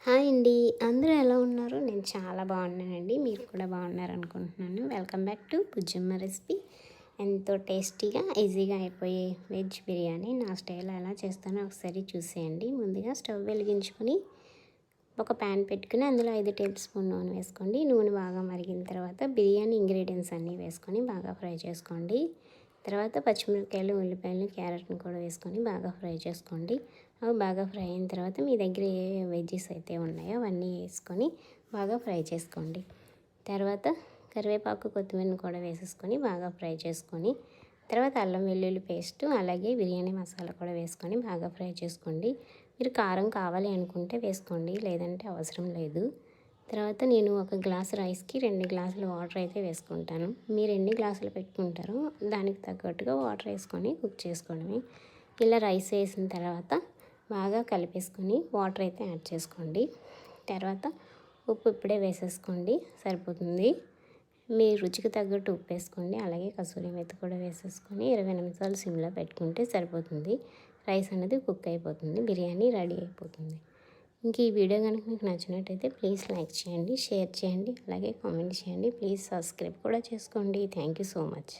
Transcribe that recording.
Hi అండి. అందరూ ఎలా ఉన్నారు? నేను చాలా బాగున్నానండి. మీరు కూడా బాగున్నారనుకుంటున్నాను. Welcome back to Bujjamma recipe. ఎంతో టేస్టీగా, ఈజీగా అయిపోయే వెజ్ బిర్యానీ నా స్టైల్లో ఎలా చేస్తానో ఒకసారి చూసేయండి. ముందుగా స్టవ్ వెలిగించుకొని ఒక ప్యాన్ పెట్టుకుని అందులో 5 టేబుల్ స్పూన్ నూనె వేసుకోండి. నూనె బాగా మరిగిన తర్వాత బిర్యానీ ఇంగ్రీడియంట్స్ అన్నీ వేసుకొని బాగా ఫ్రై చేసుకోండి. తర్వాత పచ్చిమిరపకాయలు, ఉల్లిపాయలు, క్యారెట్ని కూడా వేసుకొని బాగా ఫ్రై చేసుకోండి. అవి బాగా ఫ్రై అయిన తర్వాత మీ దగ్గర ఏ వెజ్జెస్ అయితే ఉన్నాయో అవన్నీ వేసుకొని బాగా ఫ్రై చేసుకోండి. తర్వాత కరివేపాకు, కొత్తిమీరని కూడా వేసేసుకొని బాగా ఫ్రై చేసుకొని తర్వాత అల్లం వెల్లుల్లి పేస్ట్ అలాగే బిర్యానీ మసాలా కూడా వేసుకొని బాగా ఫ్రై చేసుకోండి. మీరు కారం కావాలి అనుకుంటే వేసుకోండి, లేదంటే అవసరం లేదు. తర్వాత నేను ఒక గ్లాస్ రైస్కి 2 గ్లాసులు వాటర్ అయితే వేసుకుంటాను. మీరు ఎన్ని గ్లాసులు పెట్టుకుంటారో దానికి తగ్గట్టుగా వాటర్ వేసుకొని కుక్ చేసుకోవడమే. ఇలా రైస్ వేసిన తర్వాత బాగా కలిపేసుకొని వాటర్ అయితే యాడ్ చేసుకోండి. తర్వాత ఉప్పు ఇప్పుడే వేసేసుకోండి, సరిపోతుంది. మీ రుచికి తగ్గట్టు ఉప్పు వేసుకోండి. అలాగే కసూరి మెత్తి కూడా వేసేసుకొని 20 నిమిషాలు సిమ్లో పెట్టుకుంటే సరిపోతుంది. రైస్ అనేది కుక్ అయిపోతుంది, బిర్యానీ రెడీ అయిపోతుంది. ఇంక ఈ వీడియో కనుక మీకు నచ్చినట్టయితే ప్లీజ్ లైక్ చేయండి, షేర్ చేయండి, అలాగే కామెంట్ చేయండి. ప్లీజ్ సబ్స్క్రైబ్ కూడా చేసుకోండి. Thank you so much.